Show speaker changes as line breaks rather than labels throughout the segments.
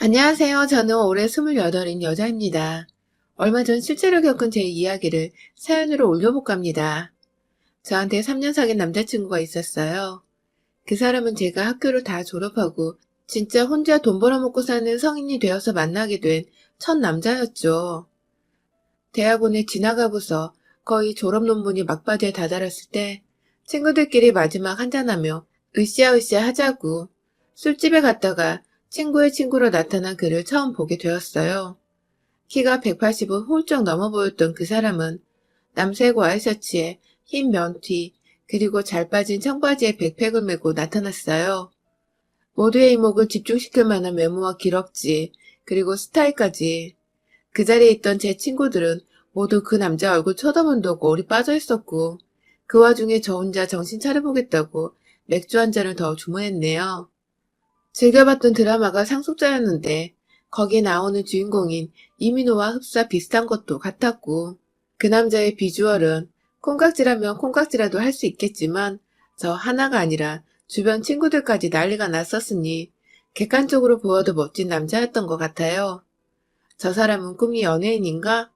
안녕하세요. 저는 올해 28인 여자입니다. 얼마 전 실제로 겪은 제 이야기를 사연으로 올려볼까 합니다. 저한테 3년 사귄 남자친구가 있었어요. 그 사람은 제가 학교를 다 졸업하고 진짜 혼자 돈 벌어먹고 사는 성인이 되어서 만나게 된 첫 남자였죠. 대학원에 지나가고서 거의 졸업 논문이 막바지에 다다랐을 때 친구들끼리 마지막 한잔하며 으쌰으쌰 하자고 술집에 갔다가 친구의 친구로 나타난 그를 처음 보게 되었어요. 키가 180은 훌쩍 넘어 보였던 그 사람은 남색 와이셔츠에 흰 면티 그리고 잘 빠진 청바지에 백팩을 메고 나타났어요. 모두의 이목을 집중시킬 만한 외모와 기럭지 그리고 스타일까지. 그 자리에 있던 제 친구들은 모두 그 남자 얼굴 쳐다본다고 올이 빠져 있었고 그 와중에 저 혼자 정신 차려보겠다고 맥주 한 잔을 더 주문했네요. 즐겨봤던 드라마가 상속자였는데 거기에 나오는 주인공인 이민호와 흡사 비슷한 것도 같았고 그 남자의 비주얼은 콩깍지라면 콩깍지라도 할 수 있겠지만 저 하나가 아니라 주변 친구들까지 난리가 났었으니 객관적으로 보아도 멋진 남자였던 것 같아요. 저 사람은 꿈이 연예인인가?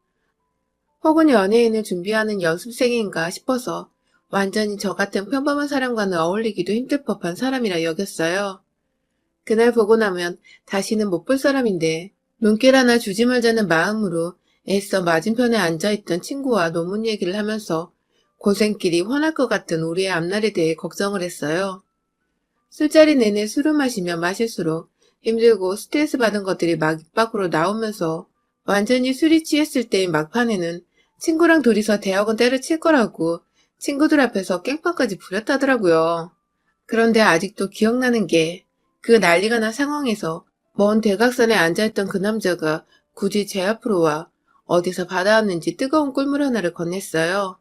혹은 연예인을 준비하는 연습생인가 싶어서 완전히 저 같은 평범한 사람과는 어울리기도 힘들 법한 사람이라 여겼어요. 그날 보고 나면 다시는 못 볼 사람인데 눈길 하나 주지 말자는 마음으로 애써 맞은편에 앉아있던 친구와 논문 얘기를 하면서 고생길이 훤할 것 같은 우리의 앞날에 대해 걱정을 했어요. 술자리 내내 술을 마시면 마실수록 힘들고 스트레스 받은 것들이 막 입 밖으로 나오면서 완전히 술이 취했을 때의 막판에는 친구랑 둘이서 대학원 때려칠 거라고 친구들 앞에서 깽판까지 부렸다더라고요. 그런데 아직도 기억나는 게 그 난리가 난 상황에서 먼 대각선에 앉아있던 그 남자가 굳이 제 앞으로 와 어디서 받아왔는지 뜨거운 꿀물 하나를 건넸어요.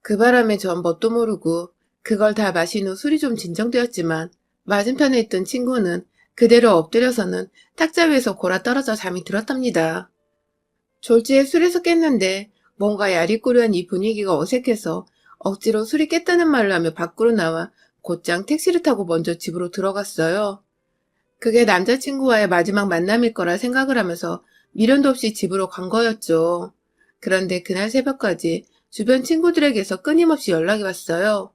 그 바람에 전 뭣도 모르고 그걸 다 마신 후 술이 좀 진정되었지만 맞은편에 있던 친구는 그대로 엎드려서는 탁자 위에서 골아 떨어져 잠이 들었답니다. 졸지에 술에서 깼는데 뭔가 야리꾸리한 이 분위기가 어색해서 억지로 술이 깼다는 말을 하며 밖으로 나와 곧장 택시를 타고 먼저 집으로 들어갔어요. 그게 남자친구와의 마지막 만남일 거라 생각을 하면서 미련도 없이 집으로 간 거였죠. 그런데 그날 새벽까지 주변 친구들에게서 끊임없이 연락이 왔어요.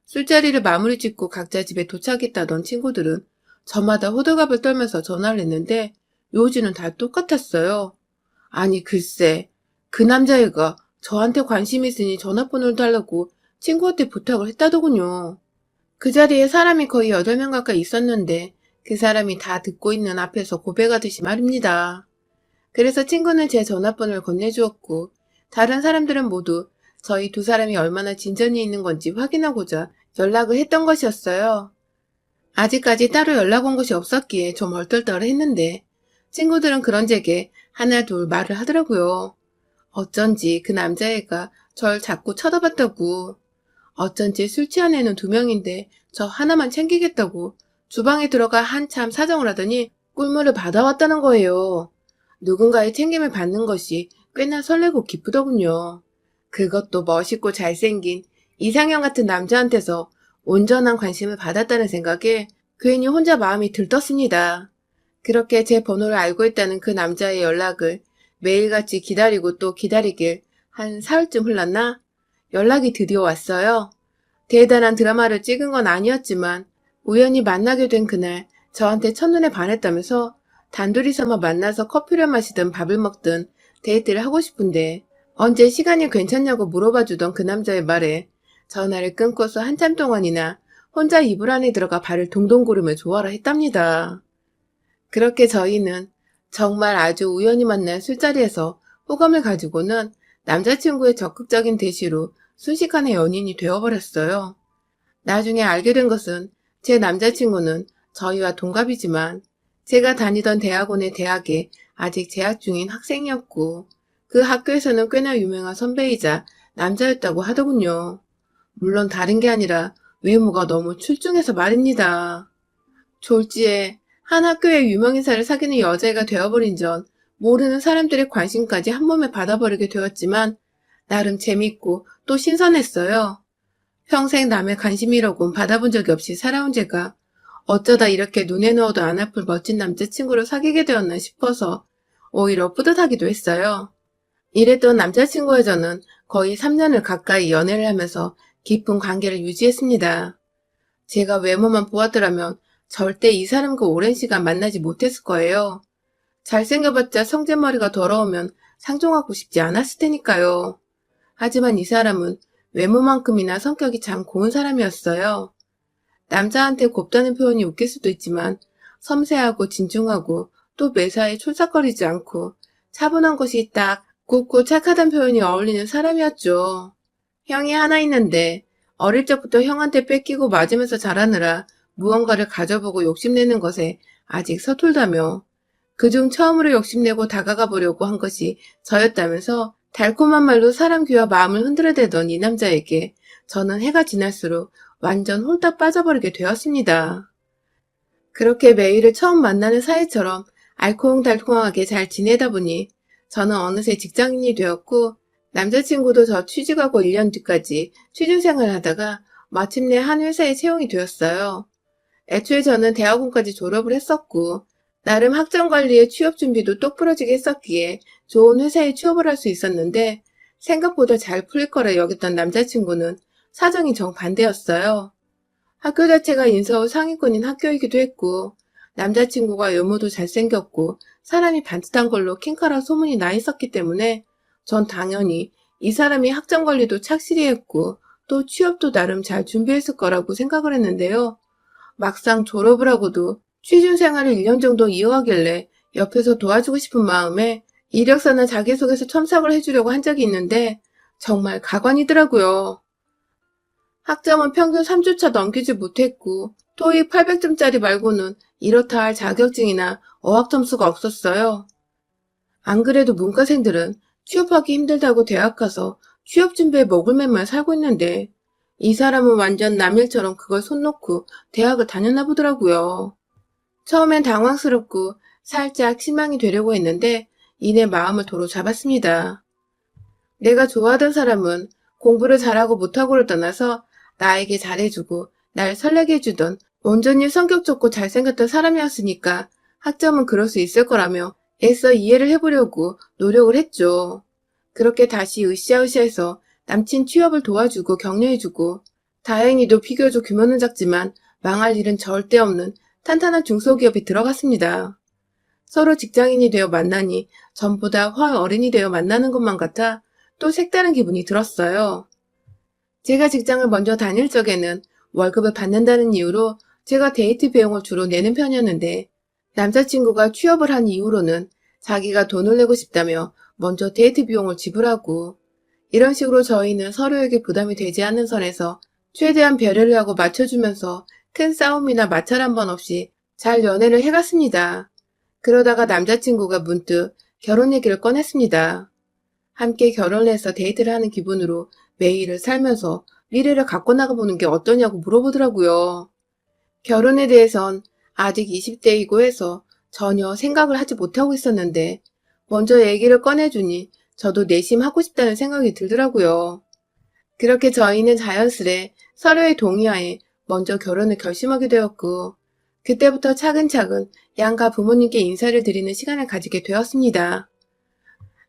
술자리를 마무리 짓고 각자 집에 도착했다던 친구들은 저마다 호들갑을 떨면서 전화를 했는데 요지는 다 똑같았어요. 아니 글쎄, 그 남자애가 저한테 관심 있으니 전화번호를 달라고 친구한테 부탁을 했다더군요. 그 자리에 사람이 거의 8명 가까이 있었는데 그 사람이 다 듣고 있는 앞에서 고백하듯이 말입니다. 그래서 친구는 제 전화번호를 건네주었고 다른 사람들은 모두 저희 두 사람이 얼마나 진전이 있는 건지 확인하고자 연락을 했던 것이었어요. 아직까지 따로 연락 온 것이 없었기에 좀 얼떨떨했는데 친구들은 그런 제게 하나 둘 말을 하더라고요. 어쩐지 그 남자애가 절 자꾸 쳐다봤다고. 어쩐지 술 취한 애는 2명인데 저 하나만 챙기겠다고 주방에 들어가 한참 사정을 하더니 꿀물을 받아왔다는 거예요. 누군가의 챙김을 받는 것이 꽤나 설레고 기쁘더군요. 그것도 멋있고 잘생긴 이상형 같은 남자한테서 온전한 관심을 받았다는 생각에 괜히 혼자 마음이 들떴습니다. 그렇게 제 번호를 알고 있다는 그 남자의 연락을 매일같이 기다리고 또 기다리길 한 사흘쯤 흘렀나? 연락이 드디어 왔어요. 대단한 드라마를 찍은 건 아니었지만 우연히 만나게 된 그날 저한테 첫눈에 반했다면서 단둘이서만 만나서 커피를 마시든 밥을 먹든 데이트를 하고 싶은데 언제 시간이 괜찮냐고 물어봐주던 그 남자의 말에 전화를 끊고서 한참 동안이나 혼자 이불 안에 들어가 발을 동동 구르며 좋아라 했답니다. 그렇게 저희는 정말 아주 우연히 만난 술자리에서 호감을 가지고는 남자친구의 적극적인 대시로 순식간에 연인이 되어버렸어요. 나중에 알게 된 것은 제 남자친구는 저희와 동갑이지만 제가 다니던 대학원의 대학에 아직 재학 중인 학생이었고 그 학교에서는 꽤나 유명한 선배이자 남자였다고 하더군요. 물론 다른 게 아니라 외모가 너무 출중해서 말입니다. 졸지에 한 학교의 유명인사를 사귀는 여자애가 되어버린 전 모르는 사람들의 관심까지 한 몸에 받아버리게 되었지만 나름 재밌고 또 신선했어요. 평생 남의 관심이라곤 받아본 적이 없이 살아온 제가 어쩌다 이렇게 눈에 넣어도 안 아플 멋진 남자친구를 사귀게 되었나 싶어서 오히려 뿌듯하기도 했어요. 이랬던 남자친구와 저는 거의 3년을 가까이 연애를 하면서 깊은 관계를 유지했습니다. 제가 외모만 보았더라면 절대 이 사람과 오랜 시간 만나지 못했을 거예요. 잘생겨봤자 성질머리가 더러우면 상종하고 싶지 않았을 테니까요. 하지만 이 사람은 외모만큼이나 성격이 참 고운 사람이었어요. 남자한테 곱다는 표현이 웃길 수도 있지만 섬세하고 진중하고 또 매사에 촐싹거리지 않고 차분한 것이 딱 곱고 착하단 표현이 어울리는 사람이었죠. 형이 하나 있는데 어릴 적부터 형한테 뺏기고 맞으면서 자라느라 무언가를 가져보고 욕심내는 것에 아직 서툴다며 그중 처음으로 욕심내고 다가가 보려고 한 것이 저였다면서 달콤한 말로 사람 귀와 마음을 흔들어대던 이 남자에게 저는 해가 지날수록 완전 홀딱 빠져버리게 되었습니다. 그렇게 매일을 처음 만나는 사이처럼 알콩달콩하게 잘 지내다 보니 저는 어느새 직장인이 되었고 남자친구도 저 취직하고 1년 뒤까지 취준생활을 하다가 마침내 한 회사에 채용이 되었어요. 애초에 저는 대학원까지 졸업을 했었고 나름 학점관리에 취업 준비도 똑부러지게 했었기에 좋은 회사에 취업을 할 수 있었는데 생각보다 잘 풀릴 거라 여겼던 남자친구는 사정이 정반대였어요. 학교 자체가 인서울 상위권인 학교이기도 했고 남자친구가 외모도 잘생겼고 사람이 반듯한 걸로 킹카라 소문이 나 있었기 때문에 전 당연히 이 사람이 학점 관리도 착실히 했고 또 취업도 나름 잘 준비했을 거라고 생각을 했는데요. 막상 졸업을 하고도 취준 생활을 1년 정도 이어가길래 옆에서 도와주고 싶은 마음에 이력서나 자기소개서 첨삭을 해주려고 한 적이 있는데 정말 가관이더라고요. 학점은 평균 3주차 넘기지 못했고 토익 800점짜리 말고는 이렇다 할 자격증이나 어학 점수가 없었어요. 안 그래도 문과생들은 취업하기 힘들다고 대학 가서 취업 준비에 먹을 맴만 살고 있는데 이 사람은 완전 남일처럼 그걸 손 놓고 대학을 다녔나 보더라고요. 처음엔 당황스럽고 살짝 실망이 되려고 했는데 이내 마음을 도로 잡았습니다. 내가 좋아하던 사람은 공부를 잘하고 못하고를 떠나서 나에게 잘해주고 날 설레게 해주던 온전히 성격 좋고 잘생겼던 사람이었으니까 학점은 그럴 수 있을 거라며 애써 이해를 해보려고 노력을 했죠. 그렇게 다시 으쌰으쌰해서 남친 취업을 도와주고 격려해주고 다행히도 비교적 규모는 작지만 망할 일은 절대 없는 탄탄한 중소기업에 들어갔습니다. 서로 직장인이 되어 만나니 전보다 훨 어른이 되어 만나는 것만 같아 또 색다른 기분이 들었어요. 제가 직장을 먼저 다닐 적에는 월급을 받는다는 이유로 제가 데이트 비용을 주로 내는 편이었는데 남자친구가 취업을 한 이후로는 자기가 돈을 내고 싶다며 먼저 데이트 비용을 지불하고 이런 식으로 저희는 서로에게 부담이 되지 않는 선에서 최대한 배려를 하고 맞춰주면서 큰 싸움이나 마찰 한 번 없이 잘 연애를 해갔습니다. 그러다가 남자친구가 문득 결혼 얘기를 꺼냈습니다. 함께 결혼해서 데이트를 하는 기분으로 매일을 살면서 미래를 갖고 나가보는 게 어떠냐고 물어보더라고요. 결혼에 대해선 아직 20대이고 해서 전혀 생각을 하지 못하고 있었는데 먼저 얘기를 꺼내주니 저도 내심 하고 싶다는 생각이 들더라고요. 그렇게 저희는 자연스레 서로의 동의하에 먼저 결혼을 결심하게 되었고 그때부터 차근차근 양가 부모님께 인사를 드리는 시간을 가지게 되었습니다.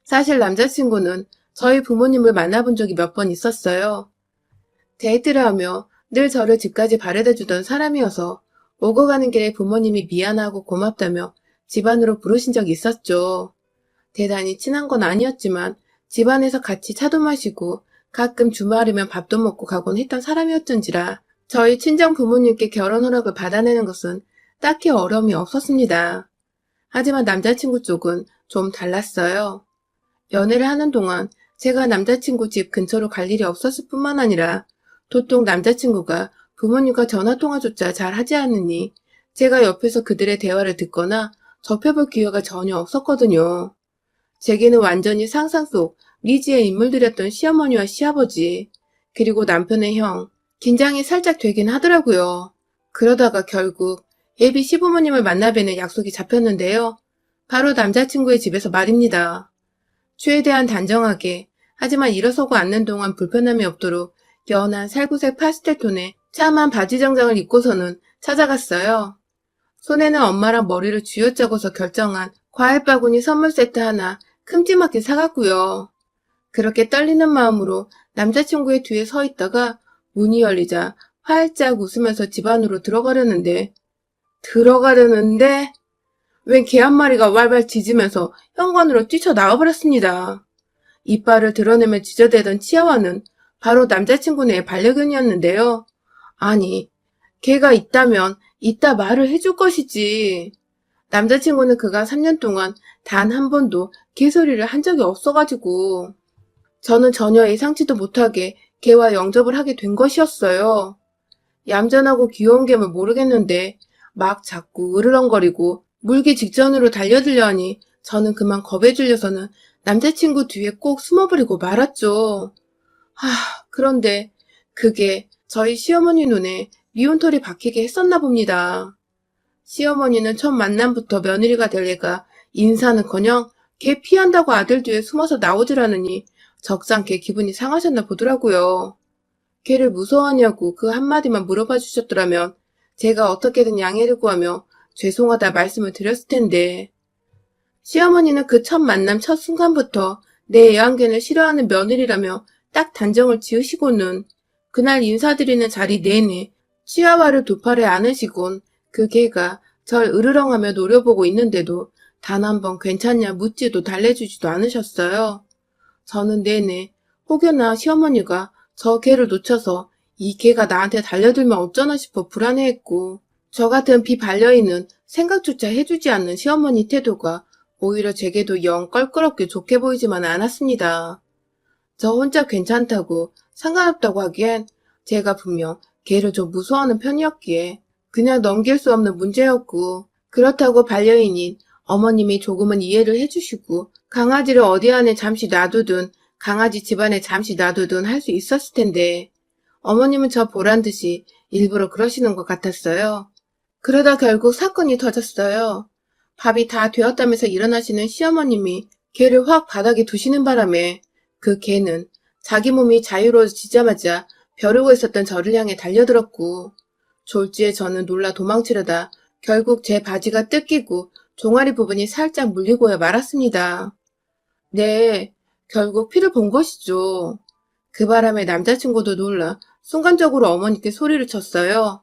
사실 남자친구는 저희 부모님을 만나본 적이 몇 번 있었어요. 데이트를 하며 늘 저를 집까지 바래다 주던 사람이어서 오고 가는 길에 부모님이 미안하고 고맙다며 집안으로 부르신 적이 있었죠. 대단히 친한 건 아니었지만 집안에서 같이 차도 마시고 가끔 주말이면 밥도 먹고 가곤 했던 사람이었던지라 저희 친정 부모님께 결혼 허락을 받아내는 것은 딱히 어려움이 없었습니다. 하지만 남자친구 쪽은 좀 달랐어요. 연애를 하는 동안 제가 남자친구 집 근처로 갈 일이 없었을 뿐만 아니라 도통 남자친구가 부모님과 전화통화조차 잘 하지 않으니 제가 옆에서 그들의 대화를 듣거나 접해볼 기회가 전혀 없었거든요. 제게는 완전히 상상 속 미지의 인물들이었던 시어머니와 시아버지, 그리고 남편의 형, 긴장이 살짝 되긴 하더라고요. 그러다가 결국 예비 시부모님을 만나 뵈는 약속이 잡혔는데요. 바로 남자친구의 집에서 말입니다. 최대한 단정하게, 하지만 일어서고 앉는 동안 불편함이 없도록 연한 살구색 파스텔 톤의 참한 바지 정장을 입고서는 찾아갔어요. 손에는 엄마랑 머리를 쥐어짜고서 결정한 과일 바구니 선물 세트 하나 큼지막하게 사갔고요. 그렇게 떨리는 마음으로 남자친구의 뒤에 서 있다가 문이 열리자 활짝 웃으면서 집 안으로 들어가려는데 웬 개 한 마리가 wal발 짖으면서 현관으로 뛰쳐나와버렸습니다. 이빨을 드러내며 짖어대던 치아와는 바로 남자친구네 반려견이었는데요. 아니, 개가 있다면 이따 말을 해줄 것이지. 남자친구는 그가 3년 동안 단 한 번도 개소리를 한 적이 없어가지고 저는 전혀 예상치도 못하게 개와 영접을 하게 된 것이었어요. 얌전하고 귀여운 개면 모르겠는데 막 자꾸 으르렁거리고 물기 직전으로 달려들려 하니 저는 그만 겁에 질려서는 남자친구 뒤에 꼭 숨어버리고 말았죠. 그런데 그게 저희 시어머니 눈에 미운털이 박히게 했었나 봅니다. 시어머니는 첫 만남부터 며느리가 될 애가 인사는커녕 개 피한다고 아들 뒤에 숨어서 나오질 않으니 적잖게 기분이 상하셨나 보더라고요. 개를 무서워하냐고 그 한마디만 물어봐 주셨더라면 제가 어떻게든 양해를 구하며 죄송하다 말씀을 드렸을 텐데 시어머니는 그 첫 만남 첫 순간부터 내 애완견을 싫어하는 며느리라며 딱 단정을 지으시고는 그날 인사드리는 자리 내내 치아와를 두 팔에 안으시곤 그 개가 절 으르렁하며 노려보고 있는데도 단 한 번 괜찮냐 묻지도 달래주지도 않으셨어요. 저는 내내 혹여나 시어머니가 저 개를 놓쳐서 이 개가 나한테 달려들면 어쩌나 싶어 불안해했고 저 같은 비반려인은 생각조차 해주지 않는 시어머니 태도가 오히려 제게도 영 껄끄럽게 좋게 보이지만 않았습니다. 저 혼자 괜찮다고 상관없다고 하기엔 제가 분명 개를 좀 무서워하는 편이었기에 그냥 넘길 수 없는 문제였고 그렇다고 반려인인 어머님이 조금은 이해를 해주시고 강아지를 어디 안에 잠시 놔두든 강아지 집안에 잠시 놔두든 할 수 있었을 텐데 어머님은 저 보란 듯이 일부러 그러시는 것 같았어요. 그러다 결국 사건이 터졌어요. 밥이 다 되었다면서 일어나시는 시어머님이 개를 확 바닥에 두시는 바람에 그 개는 자기 몸이 자유로워지자마자 벼르고 있었던 저를 향해 달려들었고 졸지에 저는 놀라 도망치려다 결국 제 바지가 뜯기고 종아리 부분이 살짝 물리고야 말았습니다. 네, 결국 피를 본 것이죠. 그 바람에 남자친구도 놀라 순간적으로 어머니께 소리를 쳤어요.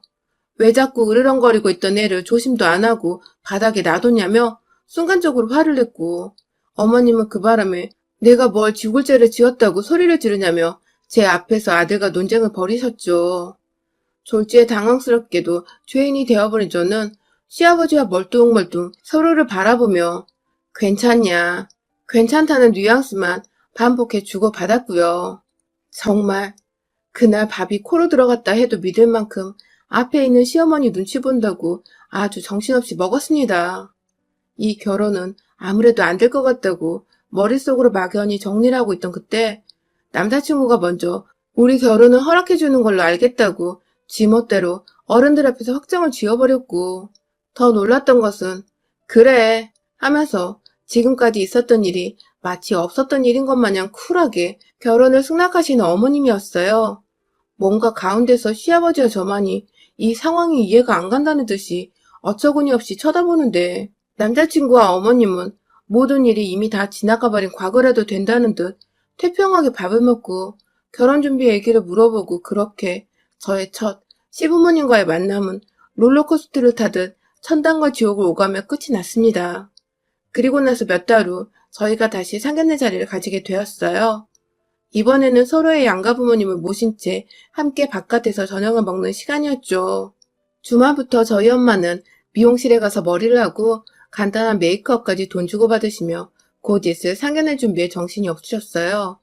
왜 자꾸 으르렁거리고 있던 애를 조심도 안 하고 바닥에 놔뒀냐며 순간적으로 화를 냈고 어머님은 그 바람에 내가 뭘 지굴죄를 지었다고 소리를 지르냐며 제 앞에서 아들과 논쟁을 벌이셨죠. 졸지에 당황스럽게도 죄인이 되어버린 저는 시아버지와 멀뚱멀뚱 서로를 바라보며 괜찮냐, 괜찮다는 뉘앙스만 반복해 주고받았고요. 정말 그날 밥이 코로 들어갔다 해도 믿을 만큼 앞에 있는 시어머니 눈치 본다고 아주 정신없이 먹었습니다. 이 결혼은 아무래도 안 될 것 같다고 머릿속으로 막연히 정리를 하고 있던 그때 남자친구가 먼저 우리 결혼을 허락해주는 걸로 알겠다고 지멋대로 어른들 앞에서 확정을 지어버렸고 더 놀랐던 것은 그래 하면서 지금까지 있었던 일이 마치 없었던 일인 것 마냥 쿨하게 결혼을 승낙하시는 어머님이었어요. 뭔가 가운데서 시아버지와 저만이 이 상황이 이해가 안 간다는 듯이 어처구니 없이 쳐다보는데 남자친구와 어머님은 모든 일이 이미 다 지나가버린 과거라도 된다는 듯 태평하게 밥을 먹고 결혼준비 얘기를 물어보고 그렇게 저의 첫 시부모님과의 만남은 롤러코스터를 타듯 천당과 지옥을 오가며 끝이 났습니다. 그리고 나서 몇 달 후 저희가 다시 상견례 자리를 가지게 되었어요. 이번에는 서로의 양가 부모님을 모신 채 함께 바깥에서 저녁을 먹는 시간이었죠. 주말부터 저희 엄마는 미용실에 가서 머리를 하고 간단한 메이크업까지 돈 주고 받으시며 곧 있을 상견례 준비에 정신이 없으셨어요.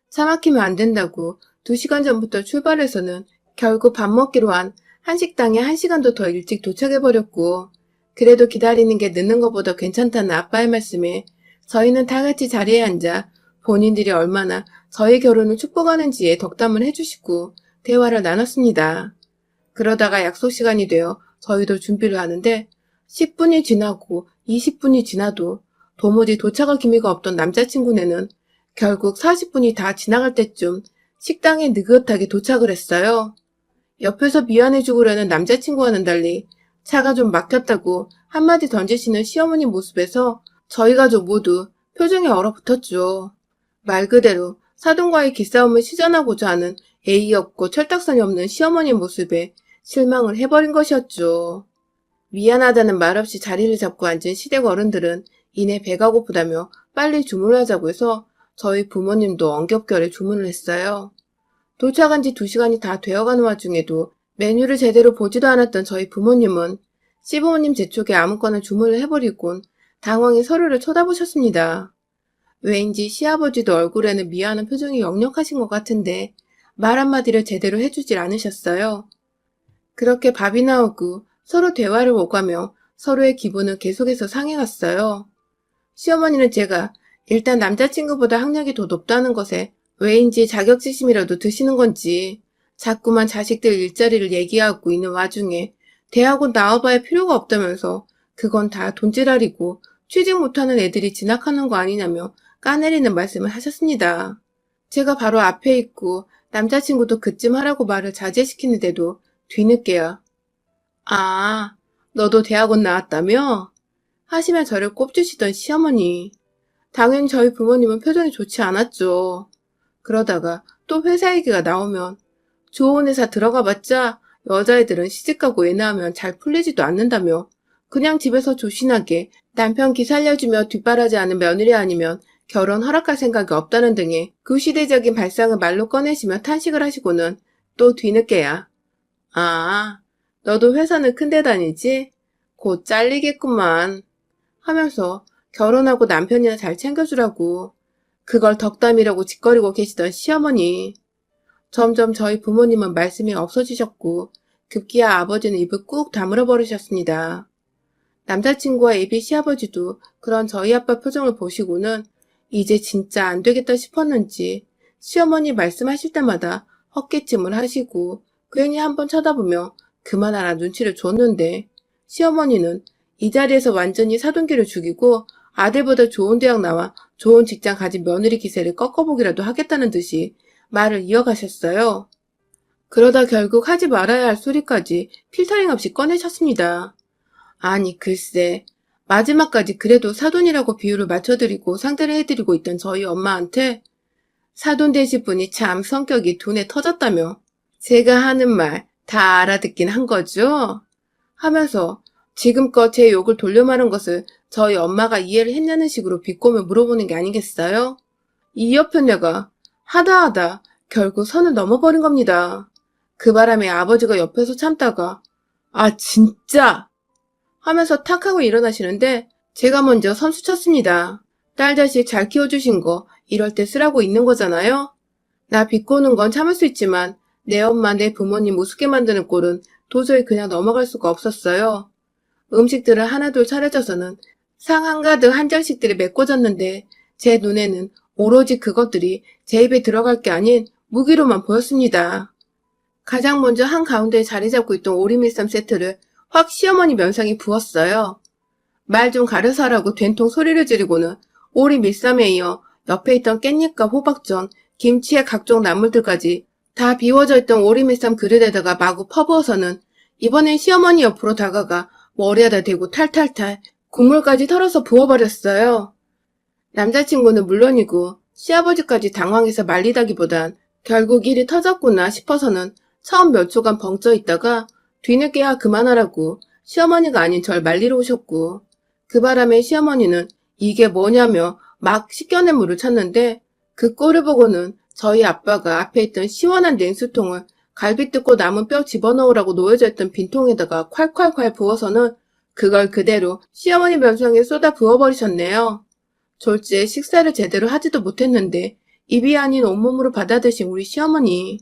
차 막히면 안 된다고 2시간 전부터 출발해서는 결국 밥 먹기로 한 한식당에 1시간도 더 일찍 도착해버렸고 그래도 기다리는 게 늦는 것보다 괜찮다는 아빠의 말씀에 저희는 다 같이 자리에 앉아 본인들이 얼마나 저희 결혼을 축복하는지에 덕담을 해주시고 대화를 나눴습니다. 그러다가 약속 시간이 되어 저희도 준비를 하는데 10분이 지나고 20분이 지나도 도무지 도착할 기미가 없던 남자친구네는 결국 40분이 다 지나갈 때쯤 식당에 느긋하게 도착을 했어요. 옆에서 미안해 죽으려는 남자친구와는 달리 차가 좀 막혔다고 한마디 던지시는 시어머니 모습에서 저희 가족 모두 표정이 얼어붙었죠. 말 그대로 사돈과의 기싸움을 시전하고자 하는 예의 없고 철딱선이 없는 시어머니 모습에 실망을 해버린 것이었죠. 미안하다는 말 없이 자리를 잡고 앉은 시댁 어른들은 이내 배가 고프다며 빨리 주문을 하자고 해서 저희 부모님도 엉겹결에 주문을 했어요. 도착한 지 2시간이 다 되어가는 와중에도 메뉴를 제대로 보지도 않았던 저희 부모님은 시부모님 재촉에 아무거나 주문을 해버리곤 당황해 서로를 쳐다보셨습니다. 왜인지 시아버지도 얼굴에는 미안한 표정이 역력하신 것 같은데 말 한마디를 제대로 해주질 않으셨어요. 그렇게 밥이 나오고 서로 대화를 오가며 서로의 기분은 계속해서 상해갔어요. 시어머니는 제가 일단 남자친구보다 학력이 더 높다는 것에 왜인지 자격지심이라도 드시는 건지 자꾸만 자식들 일자리를 얘기하고 있는 와중에 대학원 나와봐야 필요가 없다면서 그건 다 돈지랄이고 취직 못하는 애들이 진학하는 거 아니냐며 까내리는 말씀을 하셨습니다. 제가 바로 앞에 있고 남자친구도 그쯤 하라고 말을 자제시키는데도 뒤늦게야 아, 너도 대학원 나왔다며? 하시며 저를 꼽주시던 시어머니. 당연히 저희 부모님은 표정이 좋지 않았죠. 그러다가 또 회사 얘기가 나오면 좋은 회사 들어가봤자 여자애들은 시집가고 애 낳으면 잘 풀리지도 않는다며 그냥 집에서 조신하게 남편 기 살려주며 뒷바라지하는 며느리 아니면 결혼 허락할 생각이 없다는 등의 구시대적인 발상을 말로 꺼내시며 탄식을 하시고는 또 뒤늦게야. 아, 너도 회사는 큰데 다니지? 곧 잘리겠구만. 하면서 결혼하고 남편이나 잘 챙겨주라고 그걸 덕담이라고 짓거리고 계시던 시어머니. 점점 저희 부모님은 말씀이 없어지셨고 급기야 아버지는 입을 꾹 다물어 버리셨습니다. 남자친구와 예비 시아버지도 그런 저희 아빠 표정을 보시고는 이제 진짜 안 되겠다 싶었는지 시어머니 말씀하실 때마다 헛기침을 하시고 괜히 한번 쳐다보며 그만하라 눈치를 줬는데 시어머니는 이 자리에서 완전히 사돈기를 죽이고 아들보다 좋은 대학 나와 좋은 직장 가진 며느리 기세를 꺾어보기라도 하겠다는 듯이 말을 이어가셨어요. 그러다 결국 하지 말아야 할 소리까지 필터링 없이 꺼내셨습니다. 아니 글쎄 마지막까지 그래도 사돈이라고 비율을 맞춰드리고 상대를 해드리고 있던 저희 엄마한테 사돈 되실 분이 참 성격이 둔해 터졌다며 제가 하는 말 다 알아듣긴 한 거죠? 하면서 지금껏 제 욕을 돌려 말한 것을 저희 엄마가 이해를 했냐는 식으로 비꼬며 물어보는 게 아니겠어요? 이 옆에 내가 하다 결국 선을 넘어버린 겁니다. 그 바람에 아버지가 옆에서 참다가 아 진짜! 하면서 탁 하고 일어나시는데 제가 먼저 선수 쳤습니다. 딸 자식 잘 키워주신 거 이럴 때 쓰라고 있는 거잖아요? 나 비꼬는 건 참을 수 있지만 내 엄마 내 부모님 우습게 만드는 꼴은 도저히 그냥 넘어갈 수가 없었어요. 음식들을 하나둘 차려져서는 상 한가득 한 장씩들이 메꿔졌는데 제 눈에는 오로지 그것들이 제 입에 들어갈 게 아닌 무기로만 보였습니다. 가장 먼저 한가운데에 자리 잡고 있던 오리밀쌈 세트를 확 시어머니 면상에 부었어요. 말 좀 가려서 하라고 된통 소리를 지르고는 오리밀쌈에 이어 옆에 있던 깻잎과 호박전, 김치의 각종 나물들까지 다 비워져 있던 오리밀쌈 그릇에다가 마구 퍼부어서는 이번엔 시어머니 옆으로 다가가 머리에다 대고 탈탈탈 국물까지 털어서 부어버렸어요. 남자친구는 물론이고 시아버지까지 당황해서 말리다기보단 결국 일이 터졌구나 싶어서는 처음 몇 초간 벙쪄 있다가 뒤늦게야 그만하라고 시어머니가 아닌 절 말리러 오셨고 그 바람에 시어머니는 이게 뭐냐며 막 씻겨낸 물을 찾는데 그 꼴을 보고는 저희 아빠가 앞에 있던 시원한 냉수통을 갈비 뜯고 남은 뼈 집어넣으라고 놓여져 있던 빈통에다가 콸콸콸 부어서는 그걸 그대로 시어머니 면상에 쏟아 부어버리셨네요. 졸지에 식사를 제대로 하지도 못했는데 입이 아닌 온몸으로 받아드신 우리 시어머니.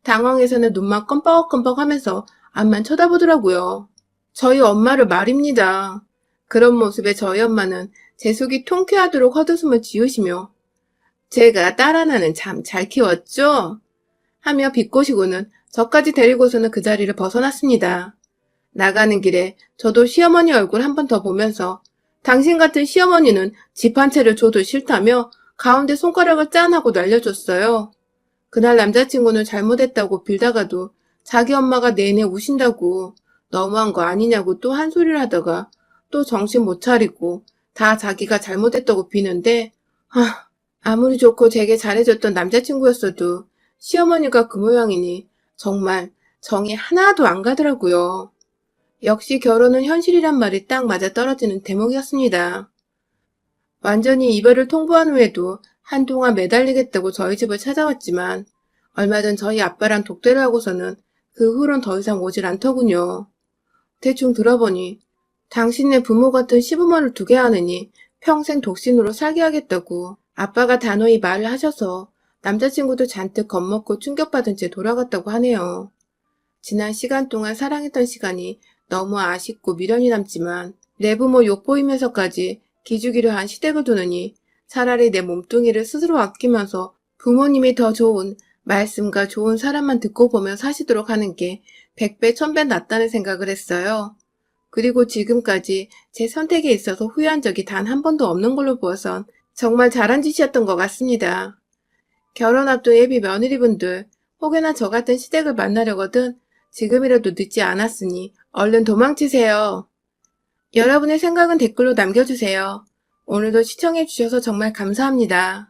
당황해서는 눈만 껌뻑껌뻑 하면서 앞만 쳐다보더라고요. 저희 엄마를 말입니다. 그런 모습에 저희 엄마는 제 속이 통쾌하도록 헛웃음을 지으시며 제가 딸 하나는 참 잘 키웠죠? 하며 비꼬시고는 저까지 데리고서는 그 자리를 벗어났습니다. 나가는 길에 저도 시어머니 얼굴 한 번 더 보면서 당신 같은 시어머니는 집 한 채를 줘도 싫다며 가운데 손가락을 짠 하고 날려줬어요. 그날 남자친구는 잘못했다고 빌다가도 자기 엄마가 내내 우신다고 너무한 거 아니냐고 또 한 소리를 하다가 또 정신 못 차리고 다 자기가 잘못했다고 비는데 아무리 좋고 되게 잘해줬던 남자친구였어도 시어머니가 그 모양이니 정말 정이 하나도 안 가더라고요. 역시 결혼은 현실이란 말이 딱 맞아떨어지는 대목이었습니다. 완전히 이별을 통보한 후에도 한동안 매달리겠다고 저희 집을 찾아왔지만 얼마 전 저희 아빠랑 독대를 하고서는 그 후론 더 이상 오질 않더군요. 대충 들어보니 당신네 부모 같은 시부모를 두게 하느니 평생 독신으로 살게 하겠다고 아빠가 단호히 말을 하셔서 남자친구도 잔뜩 겁먹고 충격받은 채 돌아갔다고 하네요. 지난 시간 동안 사랑했던 시간이 너무 아쉽고 미련이 남지만 내 부모 욕보이면서까지 기죽이려 한 시댁을 두느니 차라리 내 몸뚱이를 스스로 아끼면서 부모님이 더 좋은 말씀과 좋은 사람만 듣고 보며 사시도록 하는 게 100배, 1000배 낫다는 생각을 했어요. 그리고 지금까지 제 선택에 있어서 후회한 적이 단 한 번도 없는 걸로 보아선 정말 잘한 짓이었던 것 같습니다. 결혼 앞둔 예비 며느리분들, 혹여나 저 같은 시댁을 만나려거든 지금이라도 늦지 않았으니 얼른 도망치세요. 여러분의 생각은 댓글로 남겨주세요. 오늘도 시청해주셔서 정말 감사합니다.